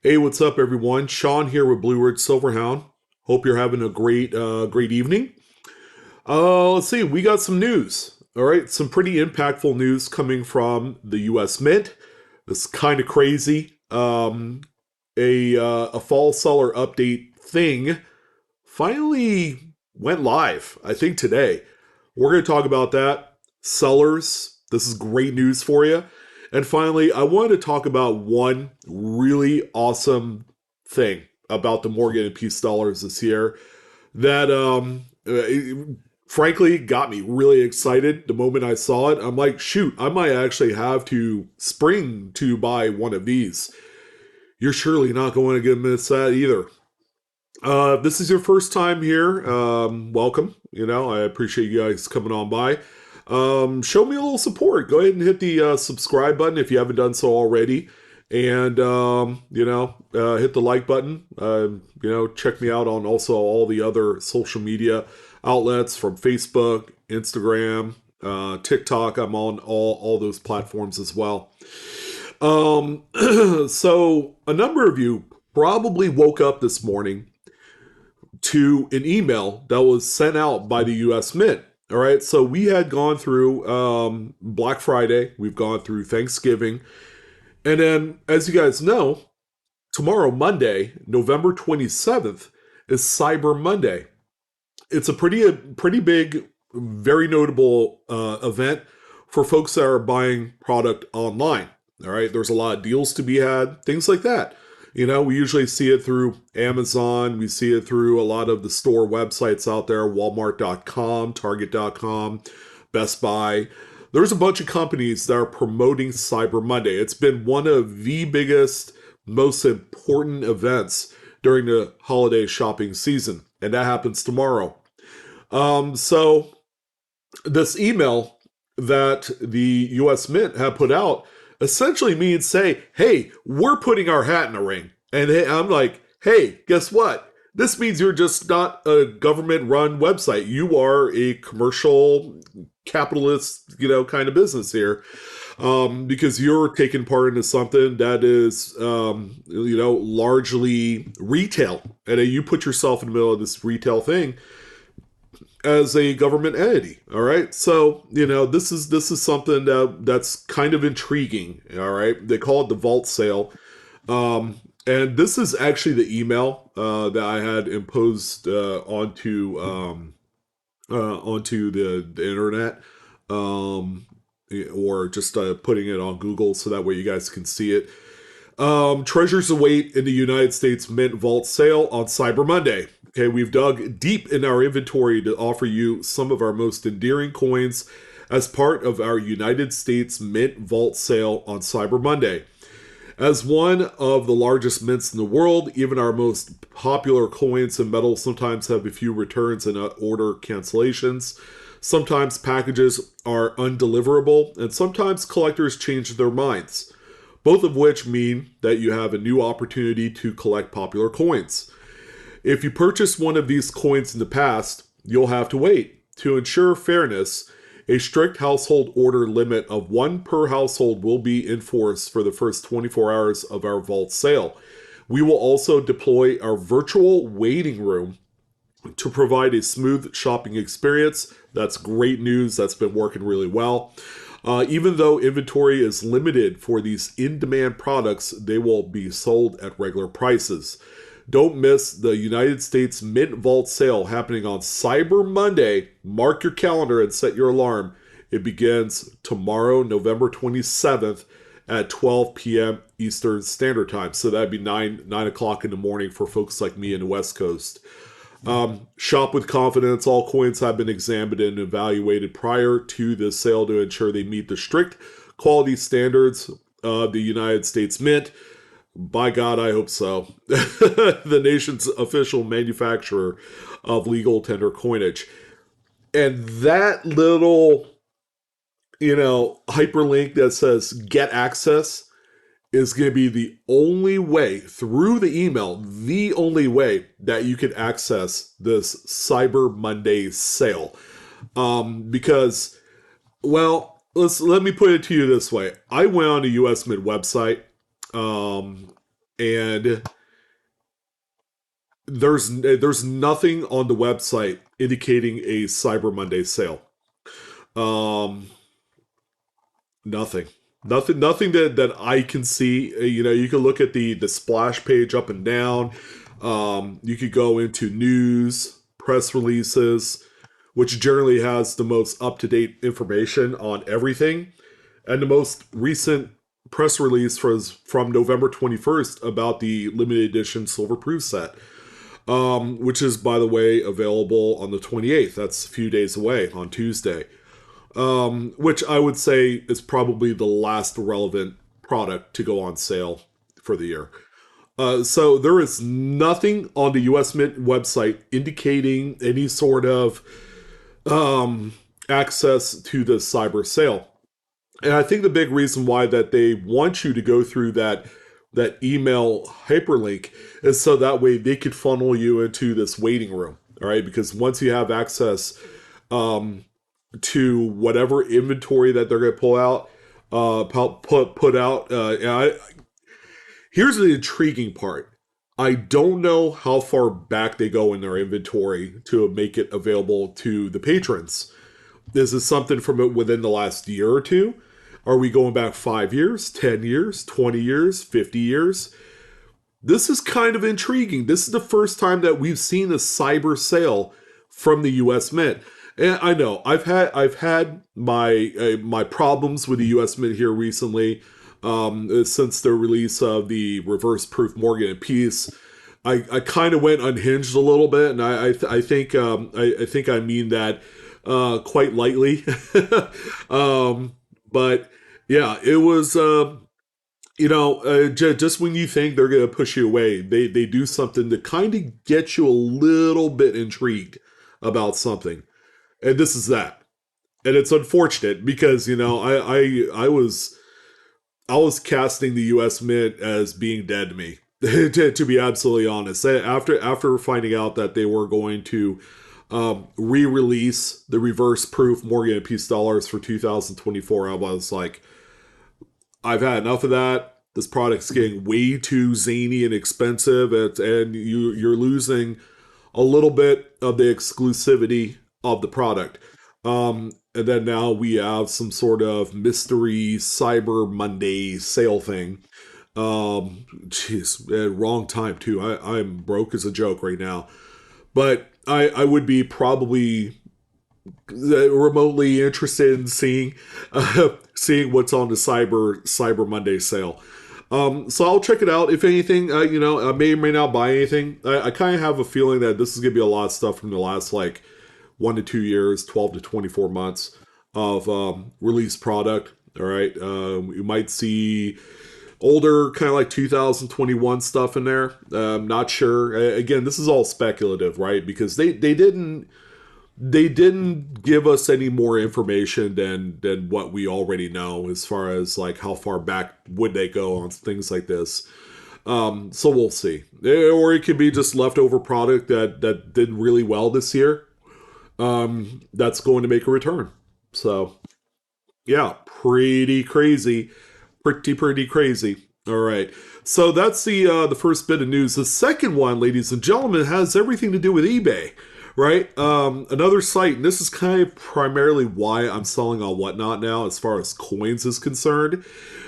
Hey, what's up, everyone? Sean here with BlueRidgeSilverhound. Hope you're having a great evening. Let's see, we got some news. All right, some pretty impactful news coming from the U.S. Mint. This is kind of crazy. A fall seller update thing finally went live. I think today. We're going to talk about that. Sellers, this is great news for you. And finally, I wanted to talk about one really awesome thing about the Morgan and Peace dollars this year that frankly got me really excited the moment I saw it. I'm like, shoot, I might actually have to spring to buy one of these. You're surely not going to miss that either. This is your first time here. Welcome. I appreciate you guys coming on by. Show me a little support. Go ahead and hit the subscribe button if you haven't done so already. And, hit the like button. Check me out on also all the other social media outlets from Facebook, Instagram, TikTok. I'm on all those platforms as well. So a number of you probably woke up this morning to an email that was sent out by the US Mint. All right, so we had gone through Black Friday, we've gone through Thanksgiving, and then, as you guys know, tomorrow, Monday, November 27th, is Cyber Monday. It's a pretty big, very notable event for folks that are buying product online. All right, there's a lot of deals to be had, things like that. We usually see it through Amazon. We see it through a lot of the store websites out there, Walmart.com, Target.com, Best Buy. There's a bunch of companies that are promoting Cyber Monday. It's been one of the biggest, most important events during the holiday shopping season, and that happens tomorrow. So this email that the US Mint had put out essentially means say, hey, we're putting our hat in the ring. And I'm like, hey, guess what? This means you're just not a government-run website. You are a commercial capitalist, kind of business here. Because you're taking part into something that is, largely retail. And you put yourself in the middle of this retail thing as a government entity. All right, so this is something that's kind of intriguing. All right, they call it the vault sale, and this is actually the email that I had imposed onto the internet, or just putting it on Google so that way you guys can see it. Treasures await in the United States Mint Vault sale on Cyber Monday. Okay, we've dug deep in our inventory to offer you some of our most endearing coins as part of our United States Mint Vault sale on Cyber Monday. As one of the largest mints in the world, even our most popular coins and metals sometimes have a few returns and order cancellations. Sometimes packages are undeliverable, and sometimes collectors change their minds, both of which mean that you have a new opportunity to collect popular coins. If you purchased one of these coins in the past, you'll have to wait. To ensure fairness, a strict household order limit of one per household will be enforced for the first 24 hours of our vault sale. We will also deploy our virtual waiting room to provide a smooth shopping experience. That's great news. That's been working really well. Even though inventory is limited for these in-demand products, they will be sold at regular prices. Don't miss the United States Mint Vault sale happening on Cyber Monday. Mark your calendar and set your alarm. It begins tomorrow, November 27th at 12 p.m. Eastern Standard Time. So that'd be 9 o'clock in the morning for folks like me in the West Coast. Shop with confidence. All coins have been examined and evaluated prior to this sale to ensure they meet the strict quality standards of the United States Mint. By God, I hope so. The nation's official manufacturer of legal tender coinage. And that little, hyperlink that says get access is going to be the only way through the email, the only way that you can access this Cyber Monday sale. Because, well, let me put it to you this way. I went on the US Mint website. and there's nothing on the website indicating a Cyber Monday sale. Um, Nothing. Nothing that I can see. You can look at the splash page up and down. You could go into news, press releases, which generally has the most up to date information on everything. And the most recent press release was from November 21st about the limited edition Silver Proof set, which is, by the way, available on the 28th. That's a few days away on Tuesday, which I would say is probably the last relevant product to go on sale for the year. So there is nothing on the US Mint website indicating any sort of access to the cyber sale. And I think the big reason why that they want you to go through that email hyperlink is so that way they could funnel you into this waiting room. All right, because once you have access to whatever inventory that they're going to pull out, put out. Here's the intriguing part. I don't know how far back they go in their inventory to make it available to the patrons. Is this something from within the last year or two? Are we going back 5 years, 10 years, 20 years, 50 years? This is kind of intriguing. This is the first time that we've seen a cyber sale from the US Mint. And I know I've had my problems with the U.S. Mint here recently, since the release of the reverse proof Morgan and Peace. I kind of went unhinged a little bit, and I think I mean that quite lightly. But yeah, it was just when you think they're going to push you away, they do something to kind of get you a little bit intrigued about something. And this is that. And it's unfortunate because, I was casting the US Mint as being dead to me, to be absolutely honest. After finding out that they were going to re-release the reverse proof Morgan and Peace dollars for 2024, I was like, I've had enough of that. This product's getting way too zany and expensive, and you're losing a little bit of the exclusivity of the product. And then now we have some sort of mystery Cyber Monday sale thing. Wrong time too. I'm broke as a joke right now. But I would be probably remotely interested in seeing what's on the Cyber Monday sale. So I'll check it out. If anything, I may or may not buy anything. I kind of have a feeling that this is going to be a lot of stuff from the last 1 to 2 years, 12 to 24 months of released product. All right. You might see older kind of 2021 stuff in there. I'm not sure. Again, this is all speculative, right? Because they didn't give us any more information than what we already know as far as how far back would they go on things like this. So we'll see. Or it could be just leftover product that did really well this year. That's going to make a return. So yeah, pretty crazy. Pretty crazy. All right. So that's the first bit of news. The second one, ladies and gentlemen, has everything to do with eBay. Right? Another site, and this is kind of primarily why I'm selling on Whatnot now as far as coins is concerned,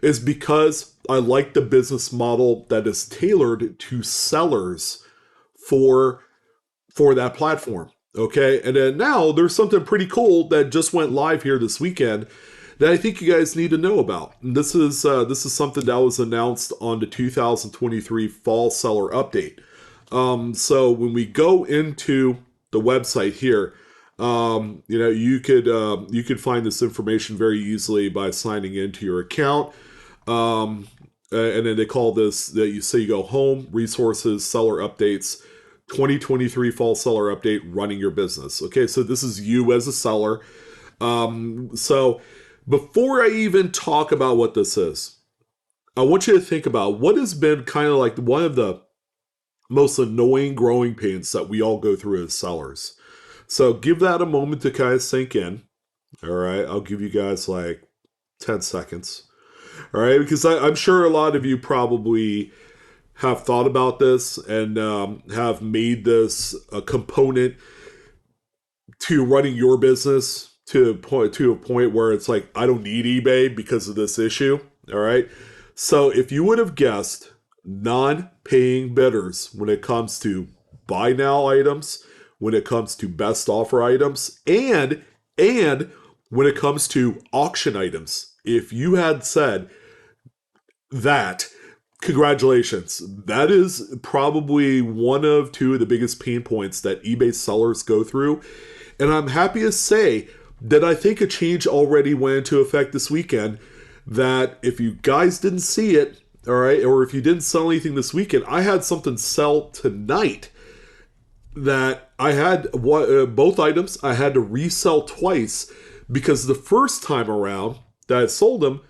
is because I like the business model that is tailored to sellers for that platform. Okay? And then now there's something pretty cool that just went live here this weekend that I think you guys need to know about. And this is something that was announced on the 2023 Fall Seller Update. So when we go into the website here, you could find this information very easily by signing into your account, and then they call this that you go home, resources, seller updates, 2023 fall seller update, running your business. Okay, so this is you as a seller. So before I even talk about what this is, I want you to think about what has been kind of one of the most annoying growing pains that we all go through as sellers. So give that a moment to kind of sink in. All right. I'll give you guys 10 seconds. All right. Because I'm sure a lot of you probably have thought about this and have made this a component to running your business to a point where it's like, I don't need eBay because of this issue. All right. So if you would have guessed non-paying bidders when it comes to buy now items, when it comes to best offer items, and when it comes to auction items, if you had said that, congratulations. That is probably one of two of the biggest pain points that eBay sellers go through. And I'm happy to say that I think a change already went into effect this weekend. That if you guys didn't see it, all right, or if you didn't sell anything this weekend, I had something sell tonight that I had both items I had to resell twice because the first time around that I sold them,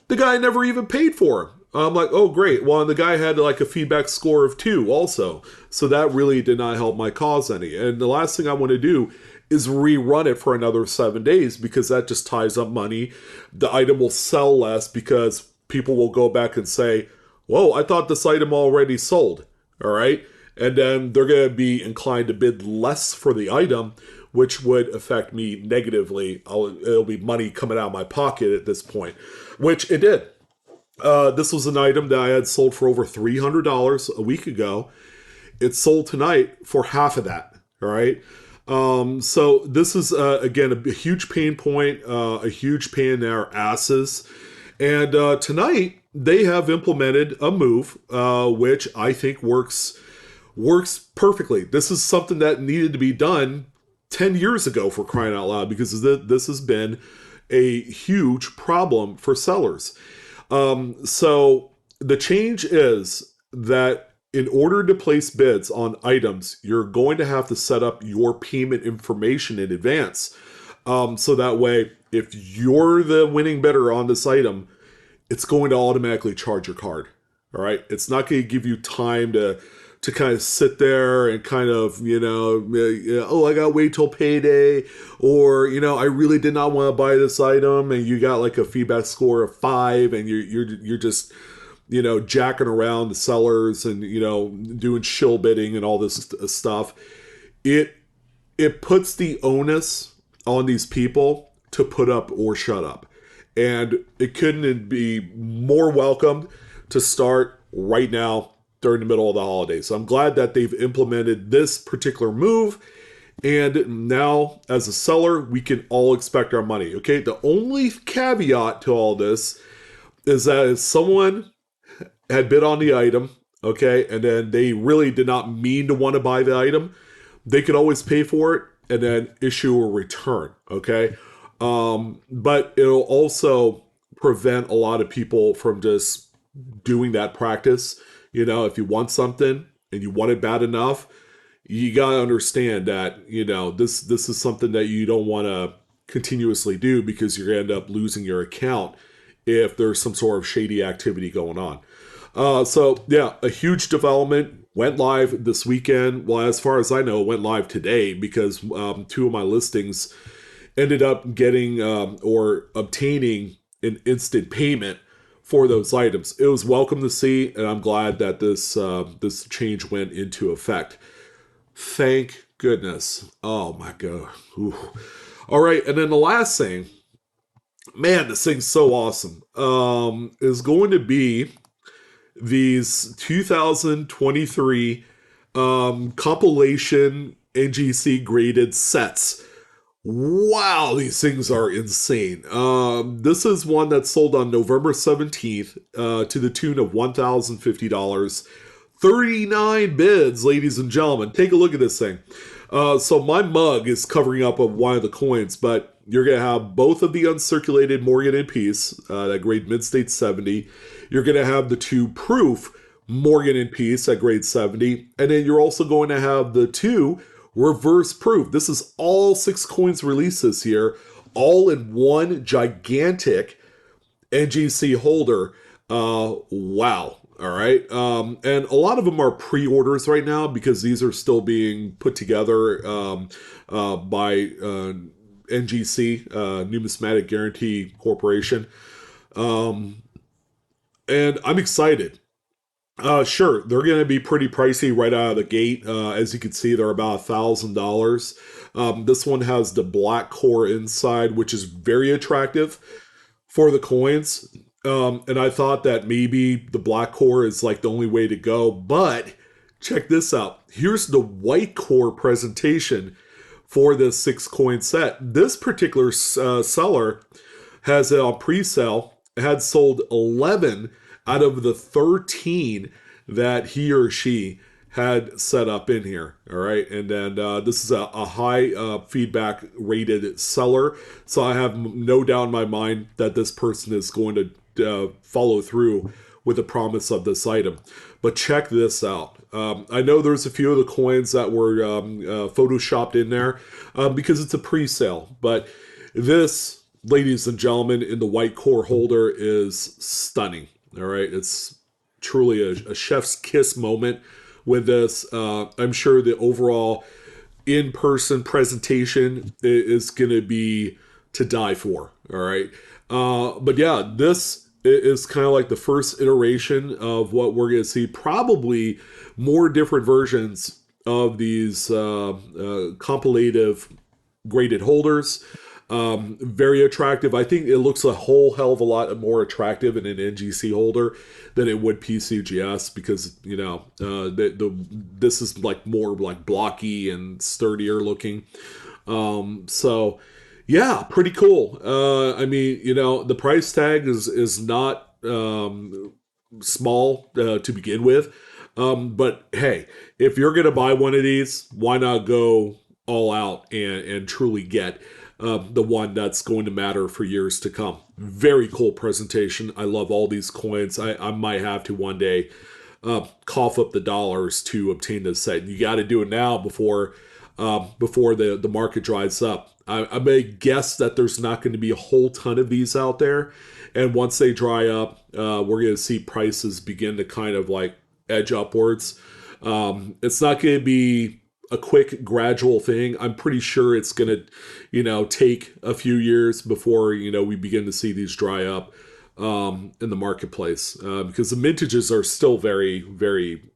the guy never even paid for them. I'm like, oh, great. Well, and the guy had like a feedback score of 2 also. So that really did not help my cause any. And the last thing I want to do is rerun it for another 7 days because that just ties up money. The item will sell less because people will go back and say, whoa, I thought this item already sold. All right. And then they're going to be inclined to bid less for the item, which would affect me negatively. It'll be money coming out of my pocket at this point, which it did. This was an item that I had sold for over $300 a week ago. It sold tonight for half of that. All right. So this is, again, a huge pain point, a huge pain in our asses. And tonight they have implemented a move, which I think works perfectly. This is something that needed to be done 10 years ago, for crying out loud, because this has been a huge problem for sellers. So the change is that in order to place bids on items, you're going to have to set up your payment information in advance. So that way, if you're the winning bidder on this item, it's going to automatically charge your card. All right. It's not going to give you time to kind of sit there and kind of, oh, I got to wait till payday, or, I really did not want to buy this item, and you got like a feedback score of 5, and you're just, jacking around the sellers and, doing shill bidding and all this stuff. It puts the onus on these people to put up or shut up. And it couldn't be more welcomed to start right now during the middle of the holidays. So I'm glad that they've implemented this particular move. And now, as a seller, we can all expect our money. Okay, the only caveat to all this is that if someone had bid on the item, okay, and then they really did not mean to want to buy the item, they could always pay for it and then issue a return, okay? But it'll also prevent a lot of people from just doing that practice. If you want something and you want it bad enough, you got to understand that, this is something that you don't want to continuously do, because you're going to end up losing your account if there's some sort of shady activity going on. So yeah, a huge development went live this weekend. Well, as far as I know, it went live today because 2 of my listings ended up getting or obtaining an instant payment for those items. It was welcome to see, and I'm glad that this change went into effect. Thank goodness. Oh my God. Ooh. All right, and then the last thing, man, this thing's so awesome, is going to be these 2023 compilation NGC graded sets. Wow, these things are insane. This is one that sold on November 17th to the tune of $1,050. 39 bids, ladies and gentlemen. Take a look at this thing. So my mug is covering up of one of the coins, but you're going to have both of the uncirculated Morgan and Peace, that grade mid-state 70. You're going to have the 2 proof Morgan and Peace at grade 70. And then you're also going to have the 2 reverse proof. This is all 6 coins released this year, all in one gigantic NGC holder. Wow. All right. And a lot of them are pre-orders right now because these are still being put together by NGC, Numismatic Guarantee Corporation. And I'm excited. Sure, they're going to be pretty pricey right out of the gate. As you can see, they're about $1,000. This one has the black core inside, which is very attractive for the coins. And I thought that maybe the black core is like the only way to go, but check this out. Here's the white core presentation for this 6 coin set. This particular seller has it on pre-sale, had sold 11 out of the 13 that he or she had set up in here. All right. And then this is a high feedback rated seller. So I have no doubt in my mind that this person is going to follow through with the promise of this item. But check this out. I know there's a few of the coins that were photoshopped in there because it's a pre-sale. But this, ladies and gentlemen, in the white core holder is stunning. All right. It's truly a chef's kiss moment with this. I'm sure the overall in-person presentation is going to be to die for. All right. But yeah, this is kind of like the first iteration of what we're going to see. Probably more different versions of these compilative graded holders. Very attractive. I think it looks a whole hell of a lot more attractive in an NGC holder than it would PCGS because, you know, this is like more like blocky and sturdier looking. So yeah, pretty cool. I mean, you know, the price tag is not small to begin with. But hey, if you're going to buy one of these, why not go all out and truly get the one that's going to matter for years to come. Very cool presentation. I love all these coins. I might have to one day cough up the dollars to obtain this set. You got to do it now before the market dries up. I may guess that there's not going to be a whole ton of these out there. And once they dry up, we're going to see prices begin to kind of like edge upwards. It's not going to be a quick gradual thing. I'm pretty sure it's going to, you know, take a few years before, you know, we begin to see these dry up in the marketplace because the mintages are still very, very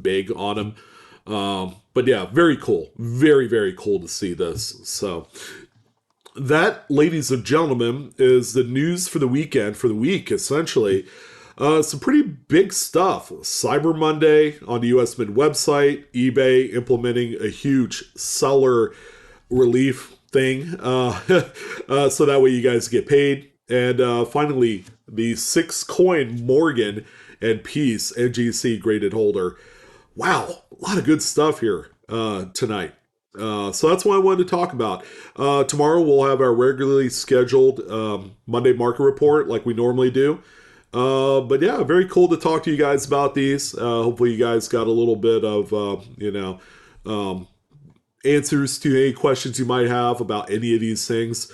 big on them. But yeah, very cool. Very, very cool to see this. So that, ladies and gentlemen, is the news for the weekend, for the week, essentially. Some pretty big stuff. Cyber Monday on the US Mint website. eBay implementing a huge seller relief thing so that way you guys get paid. And finally, the 6 coin Morgan and Peace NGC graded holder. Wow, a lot of good stuff here tonight. So that's what I wanted to talk about. Tomorrow we'll have our regularly scheduled Monday market report like we normally do. But yeah, very cool to talk to you guys about these. Hopefully you guys got a little bit of, answers to any questions you might have about any of these things.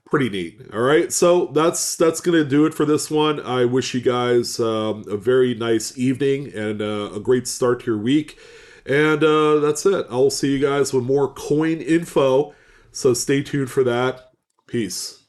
Pretty neat. All right. So that's going to do it for this one. I wish you guys a very nice evening and a great start to your week. And that's it. I'll see you guys with more coin info. So stay tuned for that. Peace.